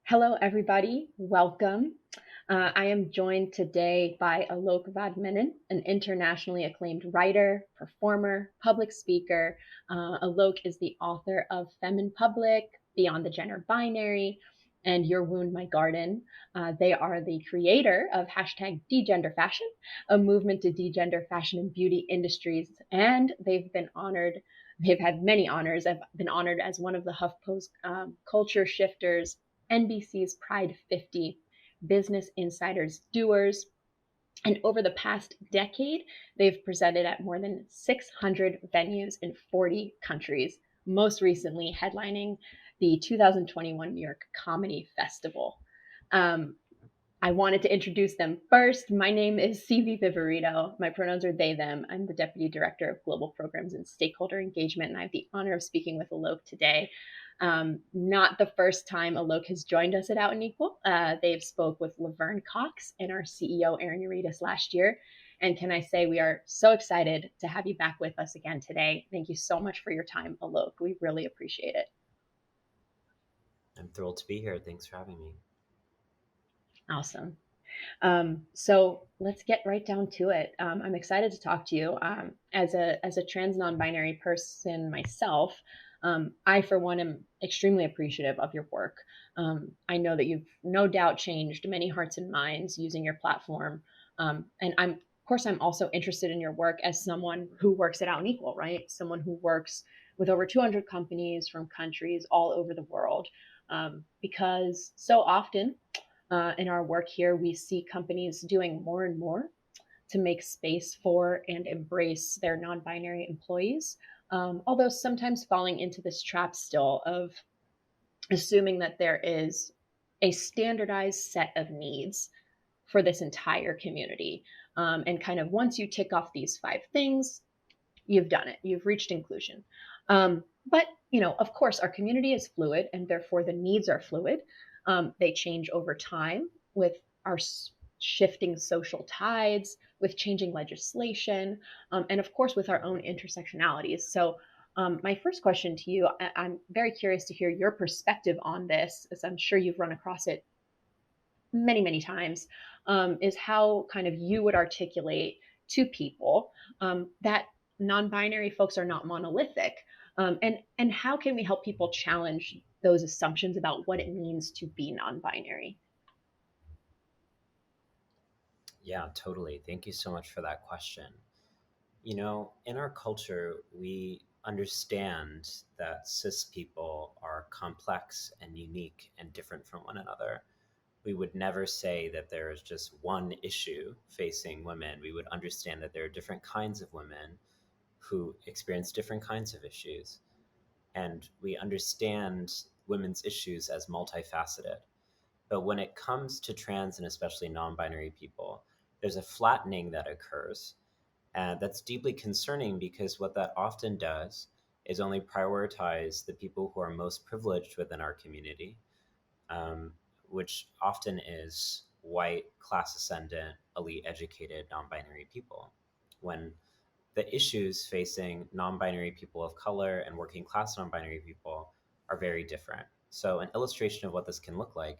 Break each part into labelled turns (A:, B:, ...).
A: Hello, everybody. Welcome. I am joined today by Alok Vaid-Menon, an internationally acclaimed writer, performer, public speaker. Alok is the author of Femme in Public, Beyond the Gender Binary, and Your Wound, My Garden. They are the creator of hashtag #DegenderFashion, a movement to degender fashion and beauty industries, and they've been honored. They've had many honors. I've been honored as one of the HuffPost culture shifters, NBC's Pride 50, Business Insider's Doers, and over the past decade, they've presented at more than 600 venues in 40 countries, most recently headlining the 2021 New York Comedy Festival. Um, I wanted to introduce them first. My name is CV Viverito. My pronouns are they, them. I'm the Deputy Director of Global Programs and Stakeholder Engagement, and I have the honor of speaking with Alok today. Not the first time Alok has joined us at Out and Equal. They've spoke with Laverne Cox and our CEO, Aaron Uritas, last year. And can I say we are so excited to have you back with us again today. Thank you so much for your time, Alok. We really appreciate it.
B: I'm thrilled to be here. Thanks for having me.
A: Awesome. So let's get right down to it. I'm excited to talk to you. As a trans non-binary person myself, I for one am extremely appreciative of your work. I know that you've no doubt changed many hearts and minds using your platform, and of course I'm also interested in your work as someone who works at Out and Equal, right? Someone who works with over 200 companies from countries all over the world, because so often in our work here, we see companies doing more and more to make space for and embrace their non binary employees, although sometimes falling into this trap still of assuming that there is a standardized set of needs for this entire community. And kind of once you tick off these five things, you've done it, you've reached inclusion. But of course, our community is fluid, and therefore the needs are fluid. They change over time with our shifting social tides, with changing legislation, and of course with our own intersectionalities. So, my first question to you, I'm very curious to hear your perspective on this, as I'm sure you've run across it many, many times, is how kind of you would articulate to people that non-binary folks are not monolithic, and how can we help people challenge those assumptions about what it means to be non-binary?
B: Yeah, totally. Thank you so much for that question. In our culture, we understand that cis people are complex and unique and different from one another. We would never say that there is just one issue facing women. We would understand that there are different kinds of women who experience different kinds of issues. And we understand women's issues as multifaceted. But when it comes to trans and especially non binary people, there's a flattening that occurs. And that's deeply concerning because what that often does is only prioritize the people who are most privileged within our community, um, which often is white, class ascendant, elite educated, non binary people. When the issues facing non binary people of color and working class non binary people are very different. So, an illustration of what this can look like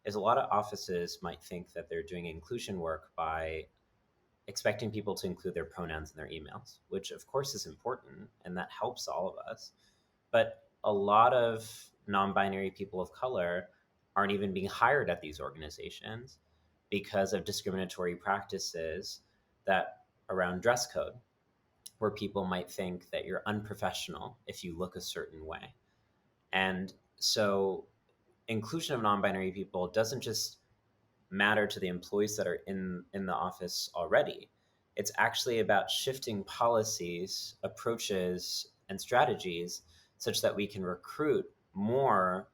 B: is a lot of offices might think that they're doing inclusion work by expecting people to include their pronouns in their emails, which of course is important and that helps all of us. But a lot of non binary people of color aren't even being hired at these organizations because of discriminatory practices that around dress code, where people might think that you're unprofessional if you look a certain way. And so inclusion of non-binary people doesn't just matter to the employees that are in the office already. It's actually about shifting policies, approaches, and strategies such that we can recruit more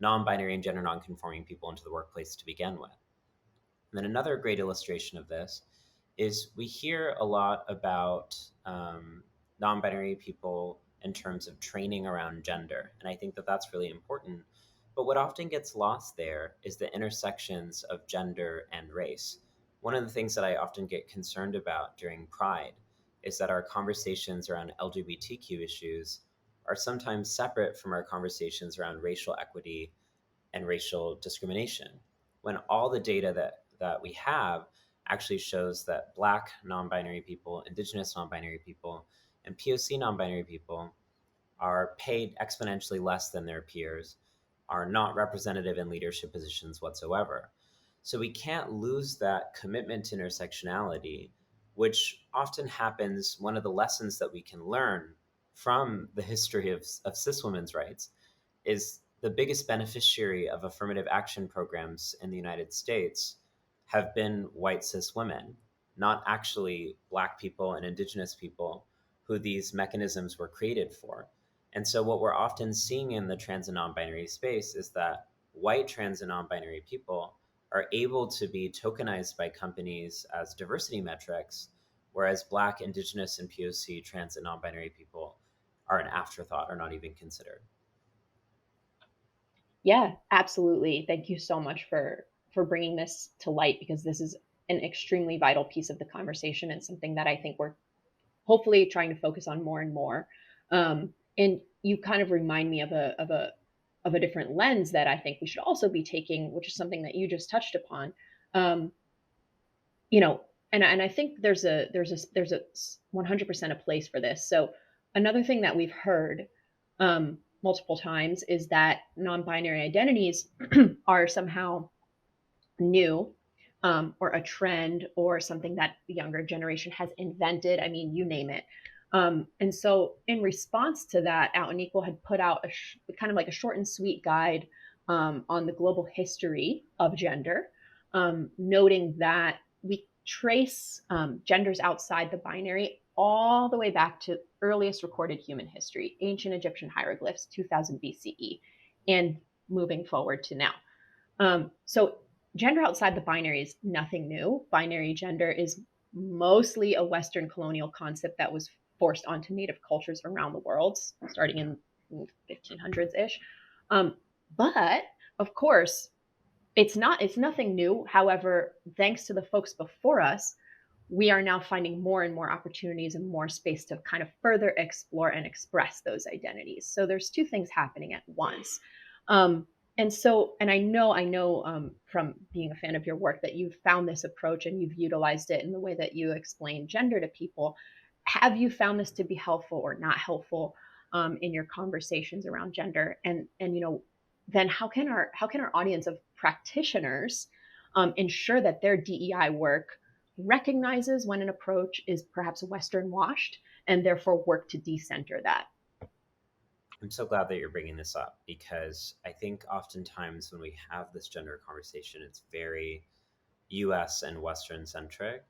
B: non-binary and gender non-conforming people into the workplace to begin with. And then another great illustration of this is we hear a lot about non binary people in terms of training around gender. And I think that that's really important. But what often gets lost there is the intersections of gender and race. One of the things that I often get concerned about during Pride is that our conversations around LGBTQ issues are sometimes separate from our conversations around racial equity and racial discrimination, when all the data that we have actually shows that Black non-binary people, Indigenous non-binary people, and POC non-binary people are paid exponentially less than their peers, are not representative in leadership positions whatsoever. So we can't lose that commitment to intersectionality, which often happens. One of the lessons that we can learn from the history of cis women's rights is the biggest beneficiary of affirmative action programs in the United States have been white cis women, not actually Black people and Indigenous people who these mechanisms were created for. And so, what we're often seeing in the trans and non binary space is that white trans and non binary people are able to be tokenized by companies as diversity metrics, whereas Black, Indigenous, and POC trans and non binary people are an afterthought or not even considered.
A: Yeah, absolutely. Thank you so much for bringing this to light, because this is an extremely vital piece of the conversation and something that I think we're hopefully trying to focus on more and more. And you kind of remind me of a different lens that I think we should also be taking, which is something that you just touched upon. Um, you know, and I think there's a 100% a place for this. So another thing that we've heard multiple times is that non-binary identities are somehow new, or a trend, or something that the younger generation has invented. I mean, you name it. And so, in response to that, Out and Equal had put out kind of like a short and sweet guide on the global history of gender, noting that we trace genders outside the binary all the way back to earliest recorded human history, ancient Egyptian hieroglyphs, 2000 BCE, and moving forward to now. So gender outside the binary is nothing new. Binary gender is mostly a Western colonial concept that was forced onto Native cultures around the world, starting in 1500s ish. But of course, it's nothing new. However, thanks to the folks before us, we are now finding more and more opportunities and more space to kind of further explore and express those identities. So there's two things happening at once. Um, and I know from being a fan of your work that you've found this approach and you've utilized it in the way that you explain gender to people. Have you found this to be helpful or not helpful in your conversations around gender? And then how can our audience of practitioners ensure that their DEI work recognizes when an approach is perhaps Western washed, and therefore work to decenter that?
B: I'm so glad that you're bringing this up because I think oftentimes when we have this gender conversation, it's very US and Western centric.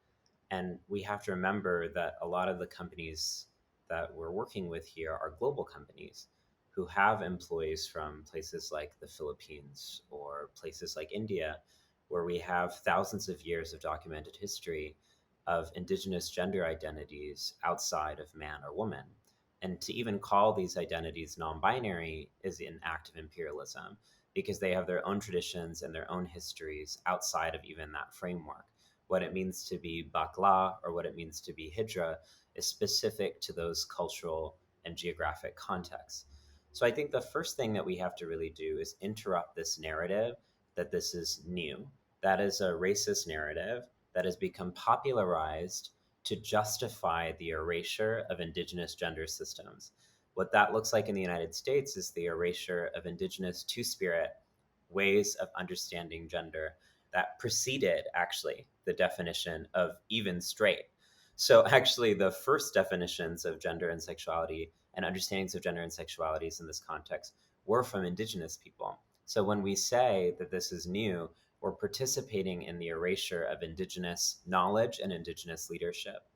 B: And we have to remember that a lot of the companies that we're working with here are global companies who have employees from places like the Philippines or places like India, where we have thousands of years of documented history of indigenous gender identities outside of man or woman. And to even call these identities non binary is an act of imperialism because they have their own traditions and their own histories outside of even that framework. What it means to be Bakla or what it means to be Hijra is specific to those cultural and geographic contexts. So I think the first thing that we have to really do is interrupt this narrative that this is new. That is a racist narrative that has become popularized to justify the erasure of indigenous gender systems. What that looks like in the United States is the erasure of indigenous two spirit ways of understanding gender that preceded actually the definition of even straight. So, actually, the first definitions of gender and sexuality and understandings of gender and sexualities in this context were from indigenous people. So, when we say that this is new, we're participating in the erasure of indigenous knowledge and indigenous leadership.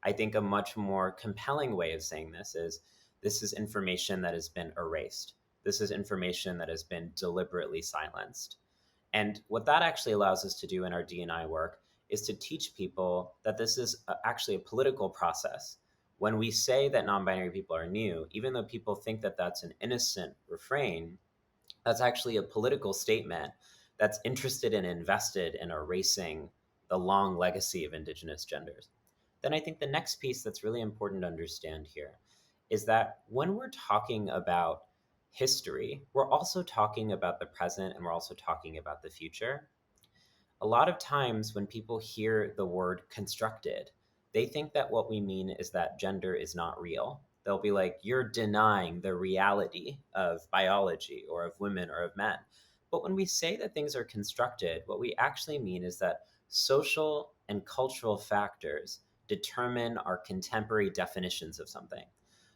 B: I think a much more compelling way of saying this is information that has been erased. This is information that has been deliberately silenced. And what that actually allows us to do in our D&I work is to teach people that this is actually a political process. When we say that non binary people are new, even though people think that that's an innocent refrain, that's actually a political statement that's interested and invested in erasing the long legacy of Indigenous genders. Then I think the next piece that's really important to understand here is that when we're talking about history, we're also talking about the present and we're also talking about the future. A lot of times when people hear the word constructed, they think that what we mean is that gender is not real. They'll be like, you're denying the reality of biology or of women or of men. But when we say that things are constructed, what we actually mean is that social and cultural factors determine our contemporary definitions of something.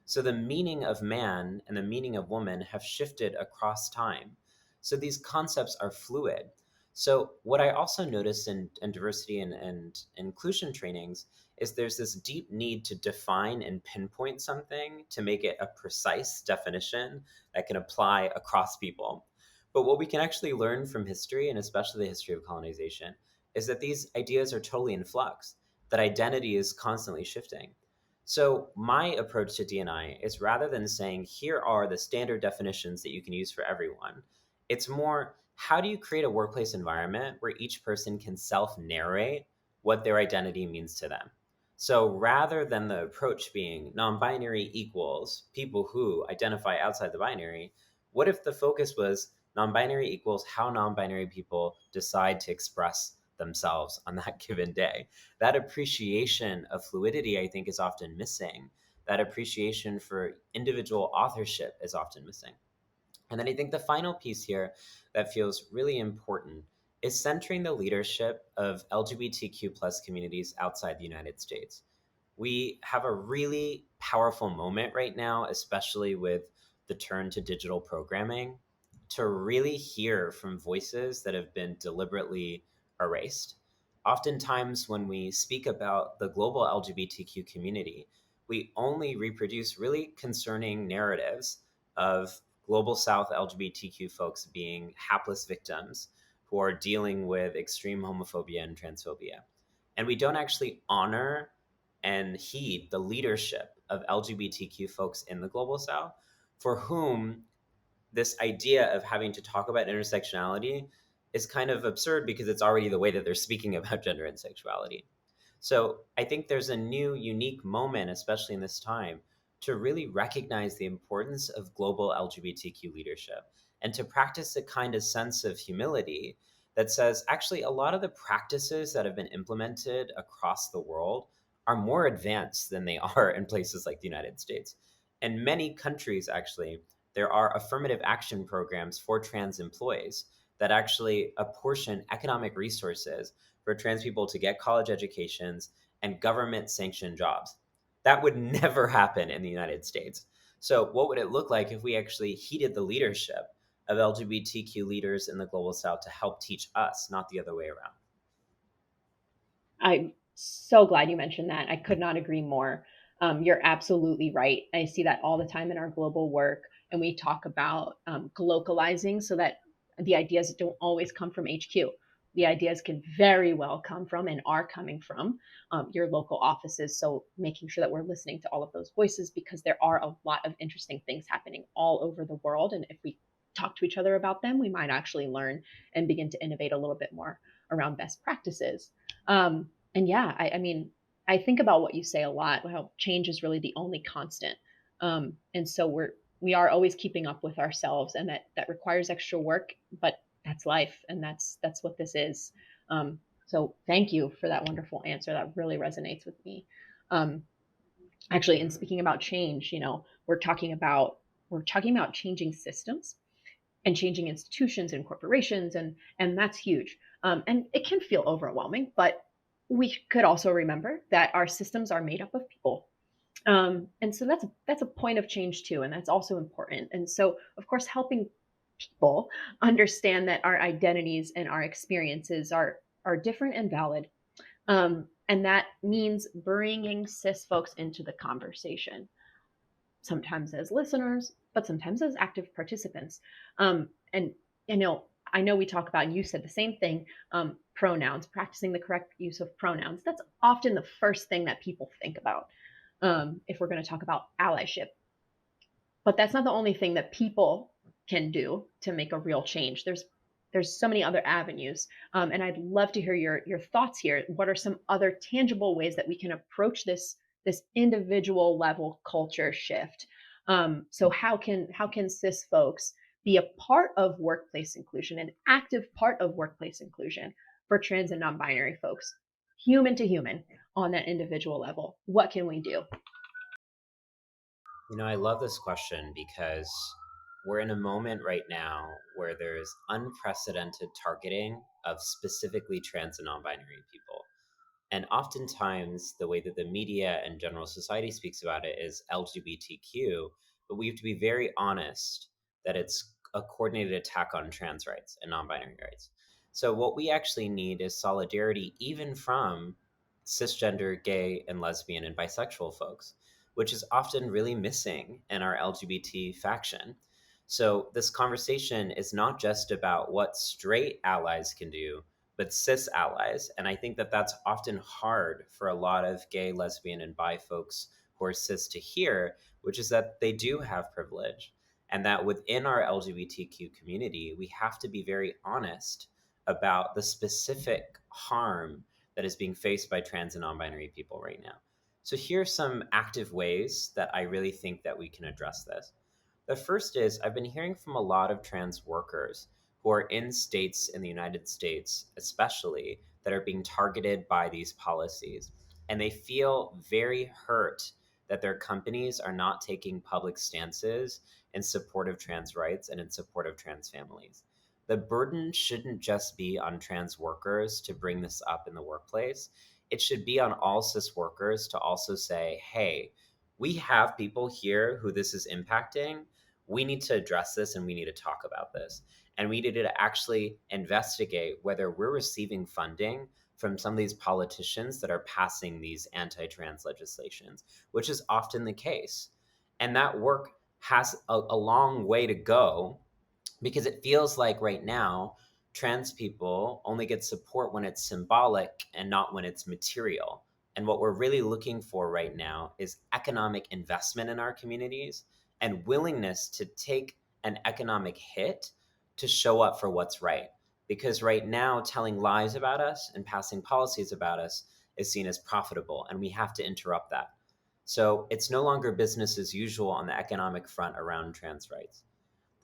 B: So the meaning of man and the meaning of woman have shifted across time. So these concepts are fluid. So what I also noticed in diversity and inclusion trainings is there's this deep need to define and pinpoint something to make it a precise definition that can apply across people. But what we can actually learn from history, and especially the history of colonization, is that these ideas are totally in flux, that identity is constantly shifting. So my approach to D&I is rather than saying, here are the standard definitions that you can use for everyone, it's more, how do you create a workplace environment where each person can self narrate what their identity means to them? So rather than the approach being non binary equals people who identify outside the binary, what if the focus was non binary equals how non binary people decide to express themselves on that given day? That appreciation of fluidity, I think, is often missing. That appreciation for individual authorship is often missing. And then I think the final piece here that feels really important is centering the leadership of LGBTQ plus communities outside the United States. We have a really powerful moment right now, especially with the turn to digital programming, to really hear from voices that have been deliberately erased. Oftentimes, when we speak about the global LGBTQ community, we only reproduce really concerning narratives of global South LGBTQ folks being hapless victims who are dealing with extreme homophobia and transphobia. And we don't actually honor and heed the leadership of LGBTQ folks in the global South for whom this idea of having to talk about intersectionality is kind of absurd because it's already the way that they're speaking about gender and sexuality. So I think there's a new, unique moment, especially in this time, to really recognize the importance of global LGBTQ leadership and to practice a kind of sense of humility that says, actually, a lot of the practices that have been implemented across the world are more advanced than they are in places like the United States. In many countries, actually, there are affirmative action programs for trans employees that actually apportion economic resources for trans people to get college educations and government sanctioned jobs. That would never happen in the United States. So, what would it look like if we actually heeded the leadership of LGBTQ leaders in the global South to help teach us, not the other way around?
A: I'm so glad you mentioned that. I could not agree more. You're absolutely right. I see that all the time in our global work, and we talk about glocalizing so that the ideas don't always come from HQ. The ideas can very well come from and are coming from your local offices. So, making sure that we're listening to all of those voices because there are a lot of interesting things happening all over the world. And if we talk to each other about them, we might actually learn and begin to innovate a little bit more around best practices. And yeah, I mean, I think about what you say a lot, how change is really the only constant. And so we are always keeping up with ourselves, and that requires extra work, but that's life, and that's what this is. So thank you for that wonderful answer. That really resonates with me. Um, Actually, in speaking about change, we're talking about changing systems and changing institutions and corporations, and that's huge. And it can feel overwhelming, but we could also remember that our systems are made up of people. And so that's a point of change too, and that's also important. And so, of course, helping people understand that our identities and our experiences are different and valid. And that means bringing cis folks into the conversation, sometimes as listeners, but sometimes as active participants. And I know we talk about, and you said the same thing, pronouns, practicing the correct use of pronouns. That's often the first thing that people think about if we're going to talk about allyship. But that's not the only thing that people can do to make a real change. There's so many other avenues, and I'd love to hear your thoughts here. What are some other tangible ways that we can approach this individual level culture shift? So how can cis folks be a part of workplace inclusion, an active part of workplace inclusion for trans and non-binary folks, human to human, on that individual level? What can we do?
B: You know, I love this question because we're in a moment right now where there's unprecedented targeting of specifically trans and non binary people. And oftentimes, the way that the media and general society speaks about it is LGBTQ, but we have to be very honest that it's a coordinated attack on trans rights and non binary rights. So, what we actually need is solidarity, even from cisgender, gay, and lesbian and bisexual folks, which is often really missing in our LGBT faction. So, this conversation is not just about what straight allies can do, but cis allies. And I think that that's often hard for a lot of gay, lesbian, and bi folks who are cis to hear, which is that they do have privilege. And that within our LGBTQ community, we have to be very honest about the specific harm that is being faced by trans and non binary people right now. So, here are some active ways that I really think that we can address this. The first is I've been hearing from a lot of trans workers who are in states in the United States, especially, that are being targeted by these policies. And they feel very hurt that their companies are not taking public stances in support of trans rights and in support of trans families. The burden shouldn't just be on trans workers to bring this up in the workplace. It should be on all cis workers to also say, hey, we have people here who this is impacting. We need to address this and we need to talk about this. And we need to actually investigate whether we're receiving funding from some of these politicians that are passing these anti trans legislations, which is often the case. And that work has a long way to go because it feels like right now trans people only get support when it's symbolic and not when it's material. And what we're really looking for right now is economic investment in our communities and willingness to take an economic hit to show up for what's right. Because right now, telling lies about us and passing policies about us is seen as profitable, and we have to interrupt that. So it's no longer business as usual on the economic front around trans rights.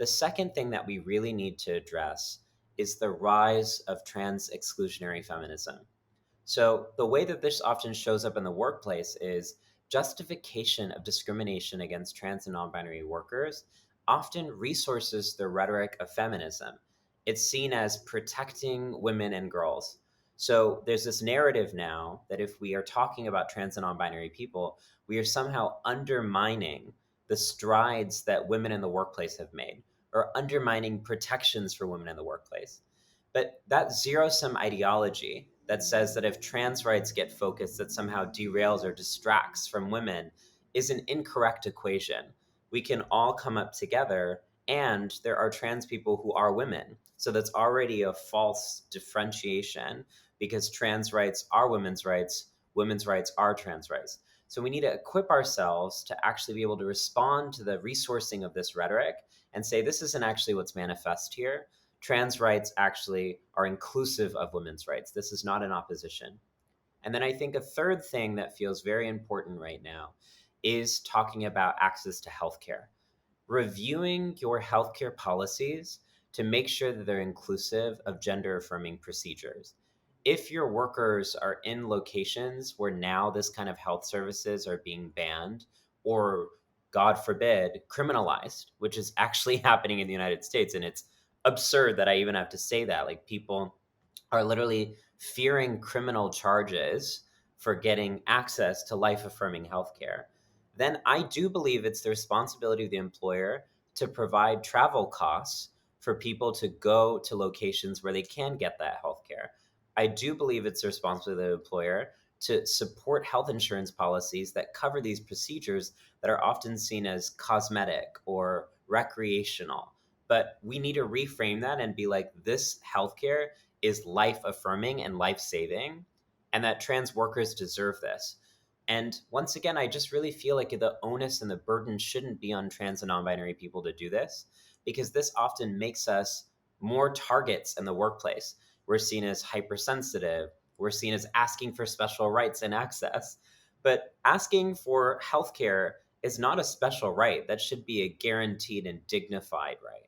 B: The second thing that we really need to address is the rise of trans exclusionary feminism. So, the way that this often shows up in the workplace is justification of discrimination against trans and non binary workers often resources the rhetoric of feminism. It's seen as protecting women and girls. So, there's this narrative now that if we are talking about trans and non binary people, we are somehow undermining the strides that women in the workplace have made or undermining protections for women in the workplace. But that zero sum ideology that says that if trans rights get focused, that somehow derails or distracts from women is an incorrect equation. We can all come up together, and there are trans people who are women. So that's already a false differentiation because trans rights are women's rights are trans rights. So we need to equip ourselves to actually be able to respond to the resourcing of this rhetoric and say, this isn't actually what's manifest here. Trans rights actually are inclusive of women's rights. This is not an opposition. And then I think a third thing that feels very important right now is talking about access to healthcare. Reviewing your healthcare policies to make sure that they're inclusive of gender affirming procedures. If your workers are in locations where now this kind of health services are being banned or, God forbid, criminalized, which is actually happening in the United States, and it's absurd that I even have to say that. Like, people are literally fearing criminal charges for getting access to life affirming healthcare, then I do believe it's the responsibility of the employer to provide travel costs for people to go to locations where they can get that healthcare. I do believe it's the responsibility of the employer to support health insurance policies that cover these procedures that are often seen as cosmetic or recreational. But we need to reframe that and be like, this healthcare is life affirming and life saving, and that trans workers deserve this. And once again, I just really feel like the onus and the burden shouldn't be on trans and non binary people to do this, because this often makes us more targets in the workplace. We're seen as hypersensitive, we're seen as asking for special rights and access. But asking for healthcare is not a special right. That should be a guaranteed and dignified right.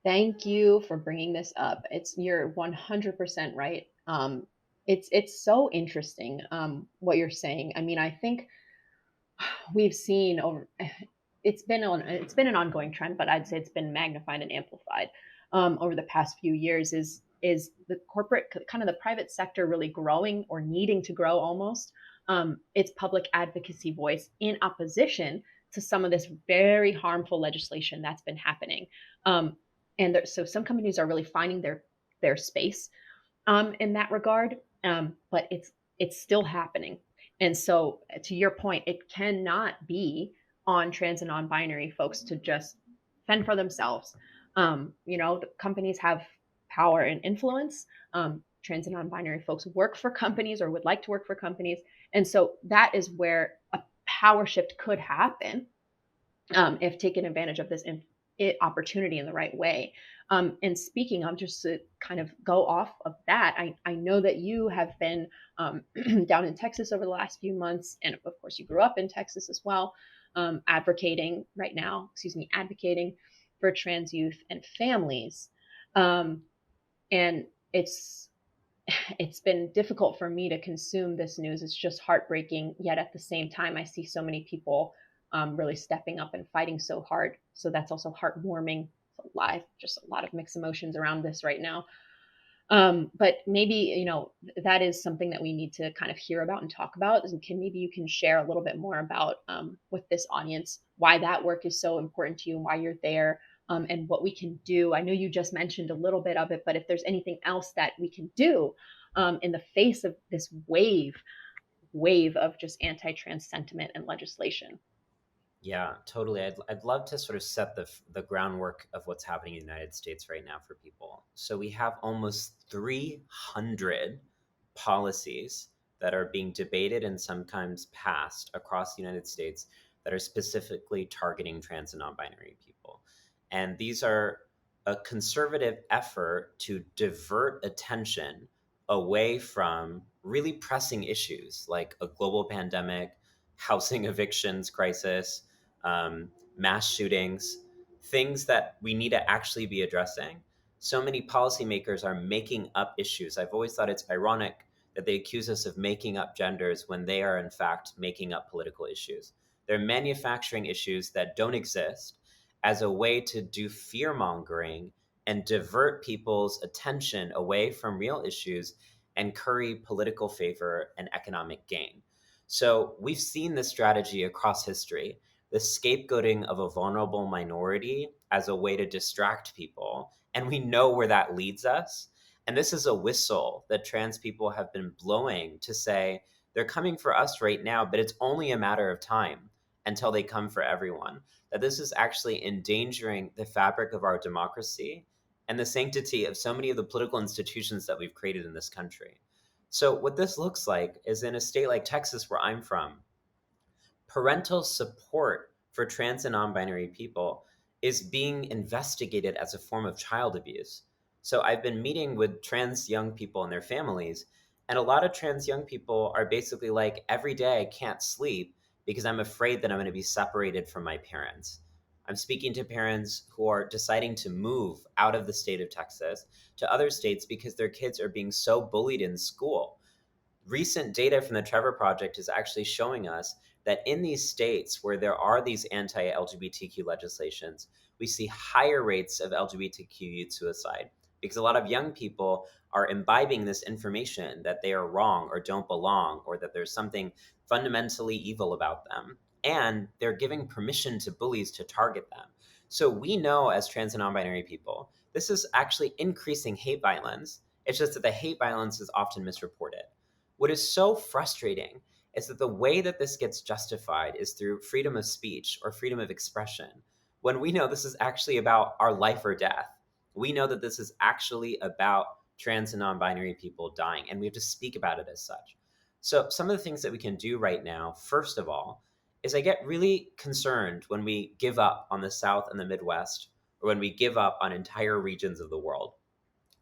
A: Thank you for bringing this up. You're 100% right. It's so interesting what you're saying. I mean, I think we've seen over it's been an ongoing trend, but I'd say it's been magnified and amplified over the past few years. Is the corporate kind of the private sector really growing or needing to grow almost its public advocacy voice in opposition to some of this very harmful legislation that's been happening. Um, so some companies are really finding their space in that regard. But it's still happening. And so, to your point, it cannot be on trans and non-binary folks to just fend for themselves. The companies have power and influence. Trans and non-binary folks work for companies or would like to work for companies, and so that is where a power shift could happen if taken advantage of this opportunity in the right way. And speaking of, just to kind of go off of that, I know that you have been down in Texas over the last few months, and of course you grew up in Texas as well, advocating for trans youth and families. Um, and it's been difficult for me to consume this news. It's just heartbreaking. Yet at the same time, I see so many people really stepping up and fighting so hard. So that's also heartwarming. Live, just a lot of mixed emotions around this right now. But maybe that is something that we need to kind of hear about and talk about. And maybe you can share a little bit more about with this audience why that work is so important to you and why you're there, and what we can do. I know you just mentioned a little bit of it, but if there's anything else that we can do in the face of this wave of just anti-trans sentiment and legislation.
B: Yeah, totally. I'd love to sort of set the groundwork of what's happening in the United States right now for people. So we have almost 300 policies that are being debated and sometimes passed across the United States that are specifically targeting trans and non-binary people. And these are a conservative effort to divert attention away from really pressing issues like a global pandemic, housing evictions crisis, mass shootings, things that we need to actually be addressing. So many policymakers are making up issues. I've always thought it's ironic that they accuse us of making up genders when they are, in fact, making up political issues. They're manufacturing issues that don't exist as a way to do fear mongering and divert people's attention away from real issues and curry political favor and economic gain. So we've seen this strategy across history, the scapegoating of a vulnerable minority as a way to distract people. And we know where that leads us. And this is a whistle that trans people have been blowing to say they're coming for us right now, but it's only a matter of time until they come for everyone. That this is actually endangering the fabric of our democracy and the sanctity of so many of the political institutions that we've created in this country. So, what this looks like is in a state like Texas, where I'm from, parental support for trans and non binary people is being investigated as a form of child abuse. So I've been meeting with trans young people and their families, and a lot of trans young people are basically like, every day I can't sleep because I'm afraid that I'm going to be separated from my parents. I'm speaking to parents who are deciding to move out of the state of Texas to other states because their kids are being so bullied in school. Recent data from the Trevor Project is actually showing us that in these states where there are these anti LGBTQ legislations, we see higher rates of LGBTQ youth suicide because a lot of young people are imbibing this information that they are wrong or don't belong or that there's something fundamentally evil about them. And they're giving permission to bullies to target them. So we know as trans and non binary people, this is actually increasing hate violence. It's just that the hate violence is often misreported. What is so frustrating is that the way that this gets justified is through freedom of speech or freedom of expression, when we know this is actually about our life or death. We know that this is actually about trans and non binary people dying, and we have to speak about it as such. So, some of the things that we can do right now, first of all, is I get really concerned when we give up on the South and the Midwest, or when we give up on entire regions of the world.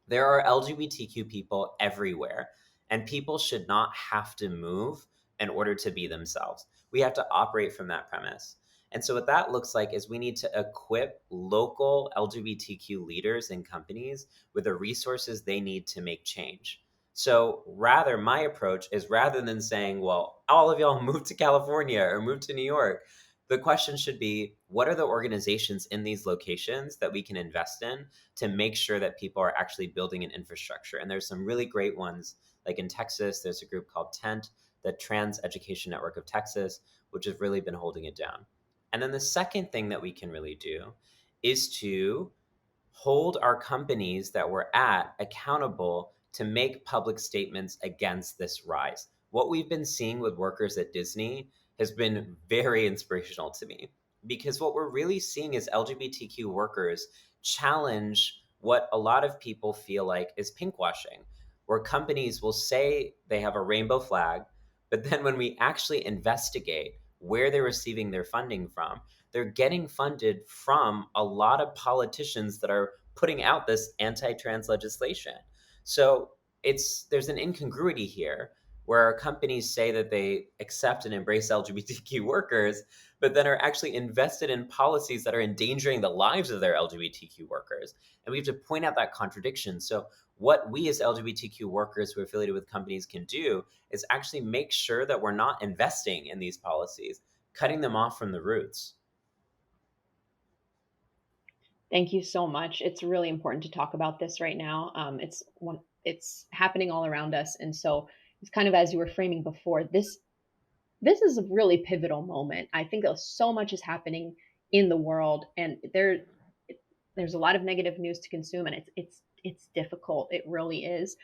B: There are LGBTQ people everywhere, and people should not have to move in order to be themselves. We have to operate from that premise. And so, what that looks like is we need to equip local LGBTQ leaders and companies with the resources they need to make change. So, rather, my approach is rather than saying, well, all of y'all move to California or move to New York, the question should be what are the organizations in these locations that we can invest in to make sure that people are actually building an infrastructure? And there's some really great ones. Like in Texas, there's a group called TENT, the Trans Education Network of Texas, which has really been holding it down. And then the second thing that we can really do is to hold our companies that we're at accountable to make public statements against this rise. What we've been seeing with workers at Disney has been very inspirational to me because what we're really seeing is LGBTQ workers challenge what a lot of people feel like is pinkwashing, where companies will say they have a rainbow flag, but then when we actually investigate where they're receiving their funding from, they're getting funded from a lot of politicians that are putting out this anti-trans legislation. So there's an incongruity here where companies say that they accept and embrace LGBTQ workers, but then are actually invested in policies that are endangering the lives of their LGBTQ workers. And we have to point out that contradiction. So what we as LGBTQ workers who are affiliated with companies can do is actually make sure that we're not investing in these policies, cutting them off from the roots.
A: Thank you so much. It's really important to talk about this right now. It's happening all around us, and so it's kind of as you were framing before. This is a really pivotal moment. I think that so much is happening in the world, and there's a lot of negative news to consume, and it's difficult. It really is,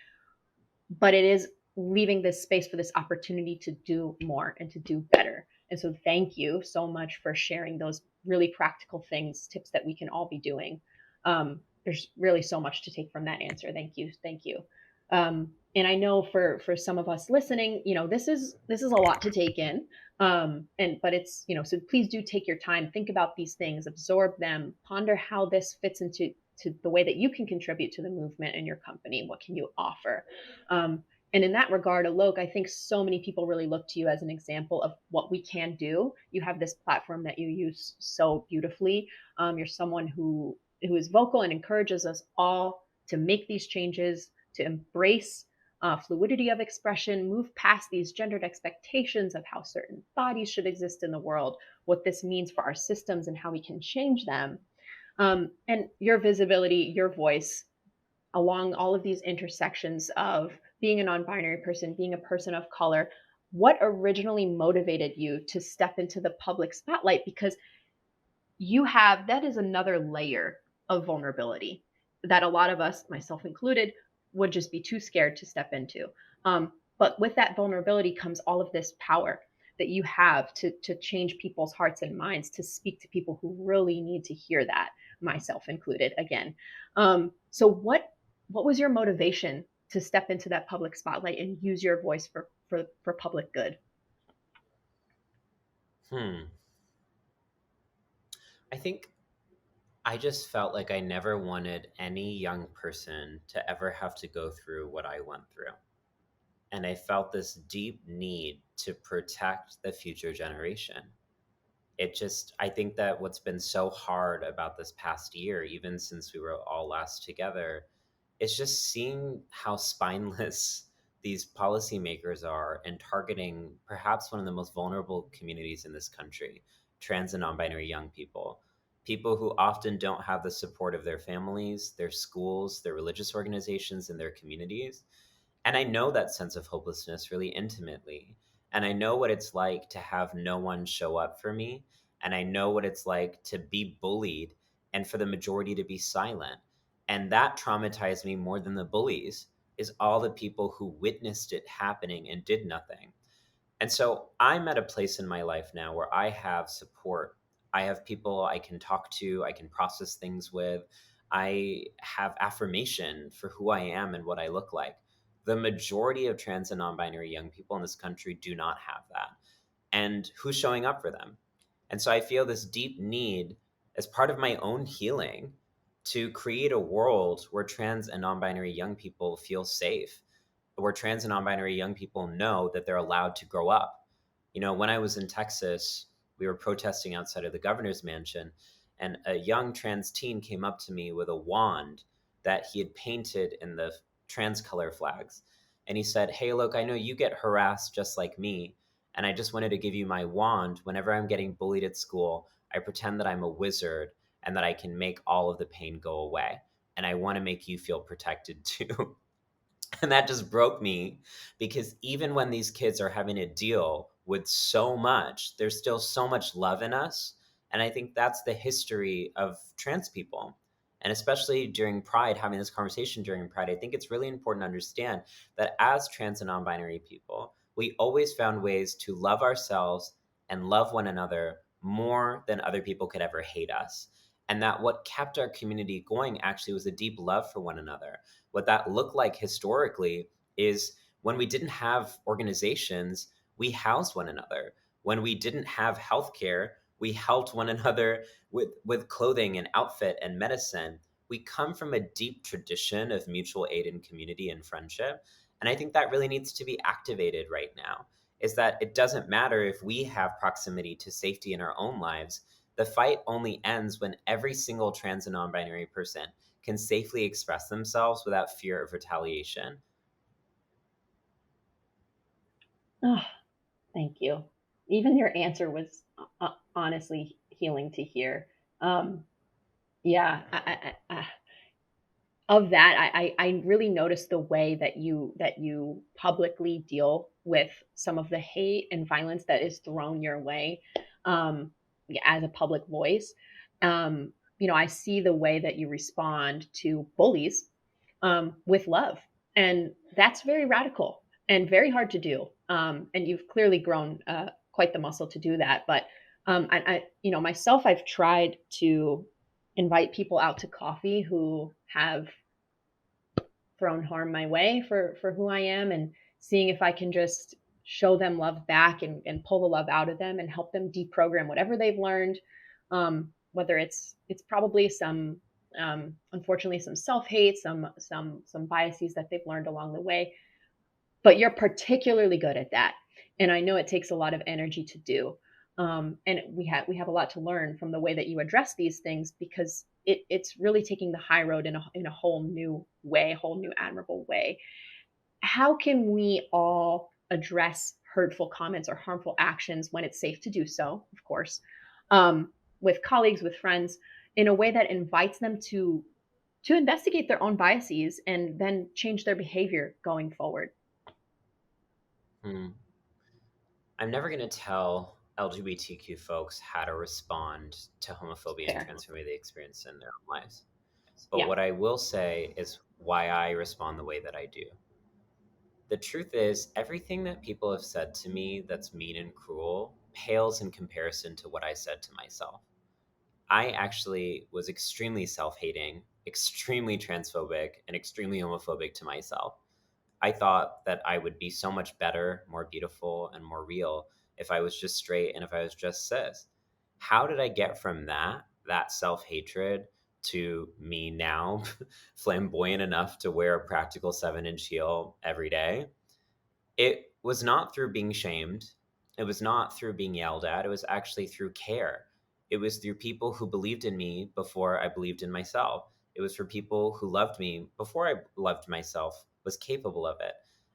A: but it is leaving this space for this opportunity to do more and to do better. And so, thank you so much for sharing those really practical things, tips that we can all be doing. There's really so much to take from that answer. Thank you. And I know for some of us listening, this is a lot to take in. And but it's so please do take your time, think about these things, absorb them, ponder how this fits into to the way that you can contribute to the movement in your company. What can you offer? And in that regard, Alok, I think so many people really look to you as an example of what we can do. You have this platform that you use so beautifully. You're someone who is vocal and encourages us all to make these changes, to embrace fluidity of expression, move past these gendered expectations of how certain bodies should exist in the world, what this means for our systems and how we can change them. And your visibility, your voice along all of these intersections of being a non binary person, being a person of color, what originally motivated you to step into the public spotlight? Because that is another layer of vulnerability that a lot of us, myself included, would just be too scared to step into. But with that vulnerability comes all of this power that you have to change people's hearts and minds, to speak to people who really need to hear that, myself included, again. So what was your motivation to step into that public spotlight and use your voice for public good?
B: Hmm. I think I just felt like I never wanted any young person to ever have to go through what I went through. And I felt this deep need to protect the future generation. I think that what's been so hard about this past year, even since we were all last together, is just seeing how spineless these policymakers are in targeting perhaps one of the most vulnerable communities in this country, trans and non binary young people. People who often don't have the support of their families, their schools, their religious organizations, and their communities. And I know that sense of hopelessness really intimately. And I know what it's like to have no one show up for me. And I know what it's like to be bullied and for the majority to be silent. And that traumatized me more than the bullies is all the people who witnessed it happening and did nothing. And so I'm at a place in my life now where I have support. I have people I can talk to, I can process things with. I have affirmation for who I am and what I look like. The majority of trans and non binary young people in this country do not have that. And who's showing up for them? And so I feel this deep need as part of my own healing to create a world where trans and non binary young people feel safe, where trans and non binary young people know that they're allowed to grow up, When I was in Texas, we were protesting outside of the governor's mansion, and a young trans teen came up to me with a wand that he had painted in the trans color flags. And he said, "Hey, look, I know you get harassed just like me. And I just wanted to give you my wand. Whenever I'm getting bullied at school, I pretend that I'm a wizard and that I can make all of the pain go away. And I want to make you feel protected too." And that just broke me, because even when these kids are having to deal with so much, there's still so much love in us. And I think that's the history of trans people. And especially during Pride, having this conversation during Pride, I think it's really important to understand that as trans and non binary people, we always found ways to love ourselves and love one another more than other people could ever hate us. And that what kept our community going actually was a deep love for one another. What that looked like historically is when we didn't have organizations, we housed one another. When we didn't have healthcare, we helped one another with clothing and outfit and medicine. We come from a deep tradition of mutual aid and community and friendship. And I think that really needs to be activated right now. Is that it doesn't matter if we have proximity to safety in our own lives. The fight only ends when every single trans and non binary person can safely express themselves without fear of retaliation.
A: Oh, thank you. Even your answer was honestly healing to hear. Um, yeah, of that, I really noticed the way that you publicly deal with some of the hate and violence that is thrown your way, um, yeah, as a public voice. I see the way that you respond to bullies, with love, and that's very radical and very hard to do. And you've clearly grown quite the muscle to do that. But myself, I've tried to invite people out to coffee who have thrown harm my way for who I am, and seeing if I can just show them love back, and pull the love out of them and help them deprogram whatever they've learned. Whether it's probably some, unfortunately, some self hate, some biases that they've learned along the way. But you're particularly good at that, and I know it takes a lot of energy to do. And we have a lot to learn from the way that you address these things, because it's really taking the high road in a whole new way, whole new admirable way. How can we all address hurtful comments or harmful actions when it's safe to do so, of course, with colleagues, with friends, in a way that invites them to investigate their own biases and then change their behavior going forward?
B: Hmm. I'm never going to tell LGBTQ folks how to respond to homophobia and
A: Fair.
B: transphobia they experience in their own lives. But
A: Yeah.
B: what I will say is why I respond the way that I do. The truth is, everything that people have said to me that's mean and cruel pales in comparison to what I said to myself. I actually was extremely self hating, extremely transphobic, and extremely homophobic to myself. I thought that I would be so much better, more beautiful, and more real if I was just straight and if I was just cis. How did I get from that self hatred, to me now flamboyant enough to wear a practical 7-inch heel every day? It was not through being shamed. It was not through being yelled at. It was actually through care. It was through people who believed in me before I believed in myself. It was for people who loved me before I loved myself, was capable of it.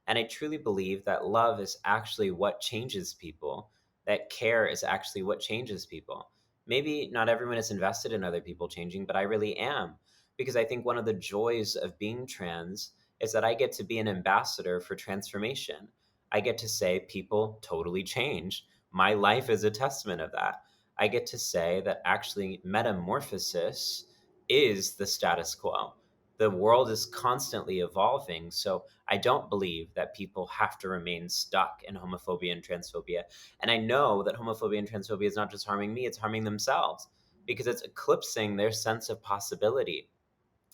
B: And I truly believe that love is actually what changes people, that care is actually what changes people. Maybe not everyone is invested in other people changing, but I really am. Because I think one of the joys of being trans is that I get to be an ambassador for transformation. I get to say people totally change. My life is a testament of that. I get to say that actually metamorphosis is the status quo. The world is constantly evolving. So I don't believe that people have to remain stuck in homophobia and transphobia. And I know that homophobia and transphobia is not just harming me, it's harming themselves, because it's eclipsing their sense of possibility.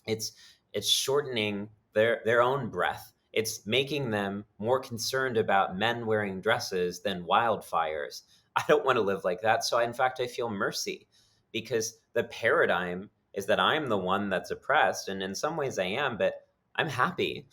B: it's it's shortening their own breath. It's making them more concerned about men wearing dresses than wildfires. I don't want to live like that. So in fact, I feel mercy, because the paradigm is that I'm the one that's oppressed, and in some ways I am, but I'm happy.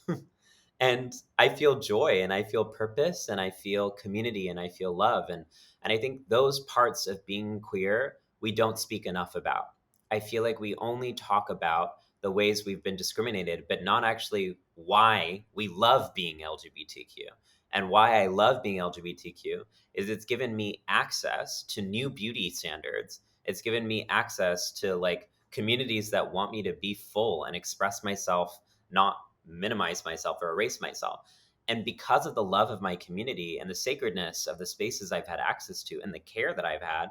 B: And I feel joy and I feel purpose and I feel community and I feel love. And I think those parts of being queer we don't speak enough about. I feel like we only talk about the ways we've been discriminated, but not actually why we love being LGBTQ. And why I love being LGBTQ is it's given me access to new beauty standards. It's given me access to like communities that want me to be full and express myself, not minimize myself or erase myself. And because of the love of my community and the sacredness of the spaces I've had access to and the care that I've had,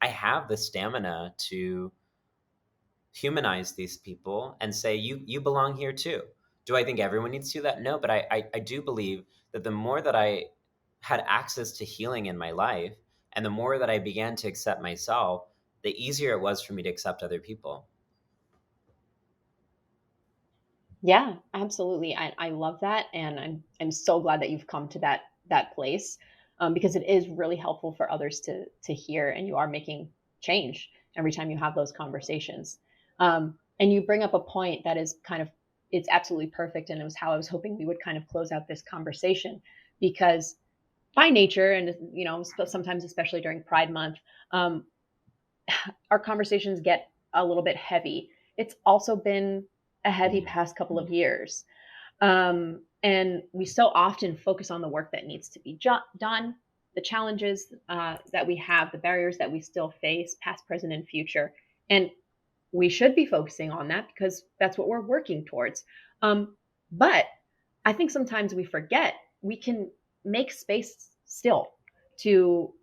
B: I have the stamina to humanize these people and say, you belong here too. Do I think everyone needs to do that? No, but I do believe that the more that I had access to healing in my life and the more that I began to accept myself, the easier it was for me to accept other people.
A: Yeah, absolutely. I love that, and I'm so glad that you've come to that place, because it is really helpful for others to hear, and you are making change every time you have those conversations. And you bring up a point that is kind of it's absolutely perfect, and it was how I was hoping we would kind of close out this conversation, because by nature, and sometimes especially during Pride Month, um, our conversations get a little bit heavy. It's also been a heavy
B: Mhm.
A: past couple of years. And we so often focus on the work that needs to be done, the challenges that we have, the barriers that we still face, past, present, and future. And we should be focusing on that because that's what we're working towards. But I think sometimes we forget we can make space still to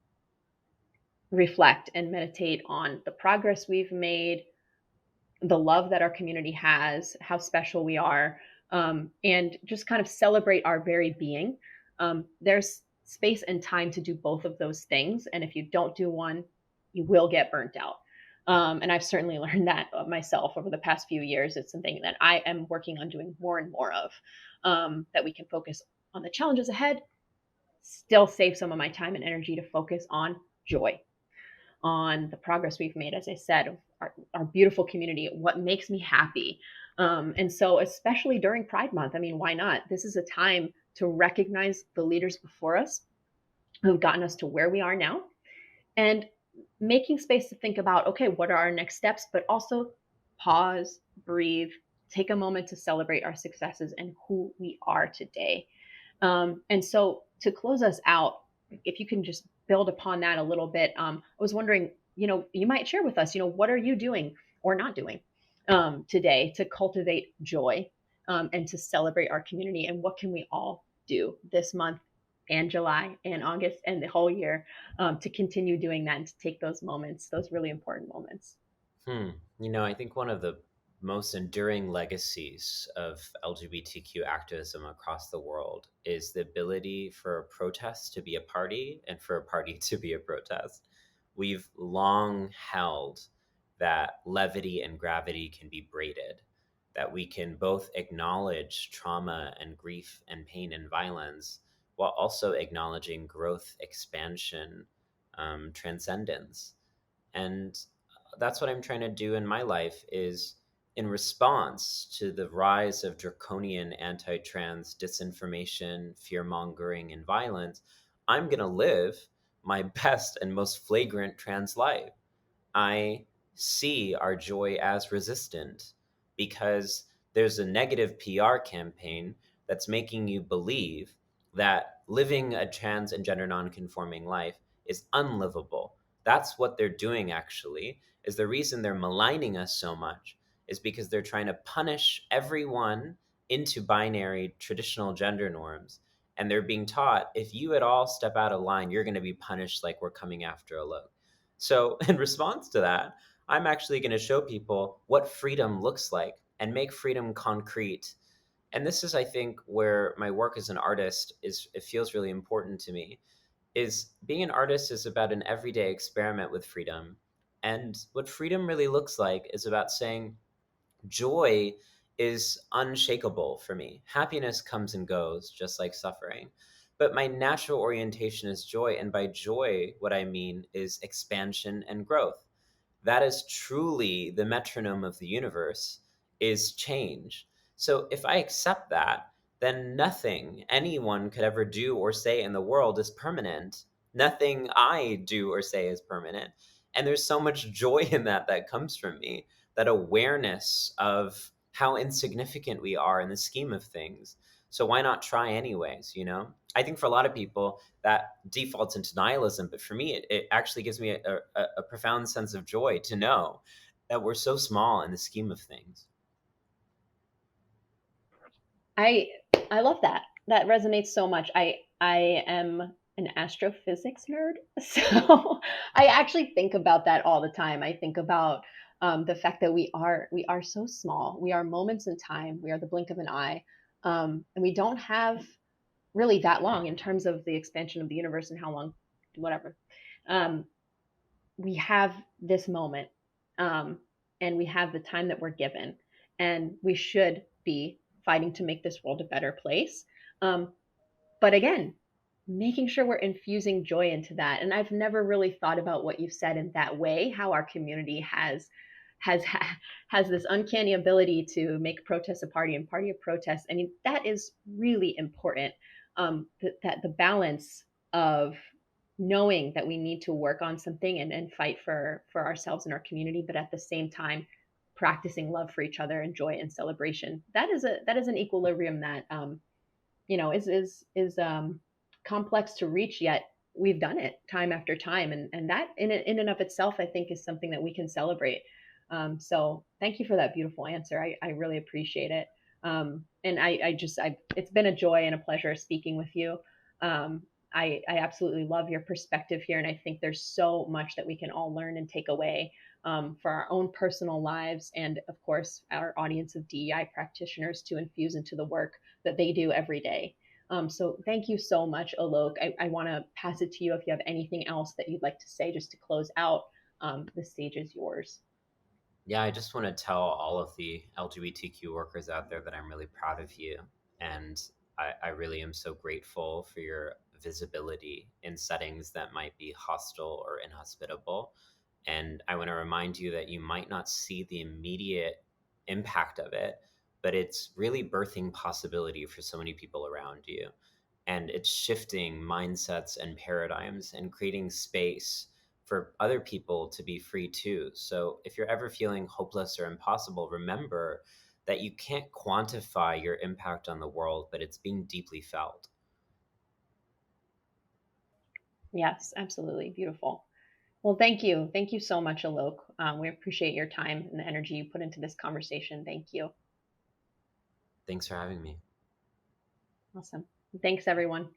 A: reflect and meditate on the progress we've made, the love that our community has, how special we are, and just kind of celebrate our very being. There's space and time to do both of those things. And if you don't do one, you will get burnt out. And I've certainly learned that myself over the past few years. It's something that I am working on doing more and more of, that we can focus on the challenges ahead, still save some of my time and energy to focus on joy, on the progress we've made, as I said, our beautiful community, what makes me happy. And so, especially during Pride Month, I mean, why not? This is a time to recognize the leaders before us who've gotten us to where we are now, and making space to think about, okay, what are our next steps, but also pause, breathe, take a moment to celebrate our successes and who we are today. And so to close us out, if you can just build upon that a little bit, I was wondering, you might share with us, what are you doing or not doing today to cultivate joy, and to celebrate our community? And what can we all do this month and July and August and the whole year, to continue doing that and to take those moments, those really important moments?
B: Hmm. I think one of the most enduring legacies of LGBTQ activism across the world is the ability for a protest to be a party and for a party to be a protest. We've long held that levity and gravity can be braided, that we can both acknowledge trauma and grief and pain and violence while also acknowledging growth, expansion, transcendence. And that's what I'm trying to do in my life is in response to the rise of draconian anti-trans disinformation, fear-mongering, and violence. I'm going to live my best and most flagrant trans life. I see our joy as resistant because there's a negative PR campaign that's making you believe that living a trans and gender nonconforming life is unlivable. That's what they're doing actually. Is the reason they're maligning us so much is because they're trying to punish everyone into binary traditional gender norms. And they're being taught if you at all step out of line, you're going to be punished like we're coming after Alok. So, in response to that, I'm actually going to show people what freedom looks like and make freedom concrete. And this is, I think, where my work as an artist is, it feels really important to me. Is being an artist is about an everyday experiment with freedom. And what freedom really looks like is about saying, joy is unshakable for me. Happiness comes and goes, just like suffering. But my natural orientation is joy. And by joy, what I mean is expansion and growth. That is truly the metronome of the universe, is change. So if I accept that, then nothing anyone could ever do or say in the world is permanent. Nothing I do or say is permanent. And there's so much joy in that that comes from me, that awareness of how insignificant we are in the scheme of things. So why not try anyways, you know? I think for a lot of people that defaults into nihilism, but for me, it actually gives me a profound sense of joy to know that we're so small in the scheme of things.
A: I I love that. That resonates so much. I am an astrophysics nerd, so I actually think about that all the time. I think about the fact that we are so small. We are moments in time. We are the blink of an eye, and we don't have really that long in terms of the expansion of the universe and how long, whatever. Um, we have this moment, um, and we have the time that we're given, and we should be fighting to make this world a better place. Um, but again, making sure we're infusing joy into that. And I've never really thought about what you've said in that way, how our community has has this uncanny ability to make protest a party and party a protest. I mean, that is really important. That the balance of knowing that we need to work on something and fight for ourselves and our community, but at the same time practicing love for each other and joy and celebration. That is an equilibrium that is complex to reach, yet we've done it time after time, and that in and of itself, I think, is something that we can celebrate. So thank you for that beautiful answer. I really appreciate it. And it's been a joy and a pleasure speaking with you. I absolutely love your perspective here, and I think there's so much that we can all learn and take away, for our own personal lives, and of course our audience of DEI practitioners to infuse into the work that they do every day. So thank you so much, Alok. I want to pass it to you if you have anything else that you'd like to say just to close out. The stage is yours.
B: Yeah, I just want to tell all of the LGBTQ workers out there that I'm really proud of you. And I really am so grateful for your visibility in settings that might be hostile or inhospitable. And I want to remind you that you might not see the immediate impact of it, but it's really birthing possibility for so many people around you. And it's shifting mindsets and paradigms and creating space for other people to be free too. So if you're ever feeling hopeless or impossible, remember that you can't quantify your impact on the world, but it's being deeply felt.
A: Yes, absolutely. Beautiful. Well, thank you. Thank you so much, Alok. We appreciate your time and the energy you put into this conversation. Thank you.
B: Thanks for having me.
A: Awesome. Thanks, everyone.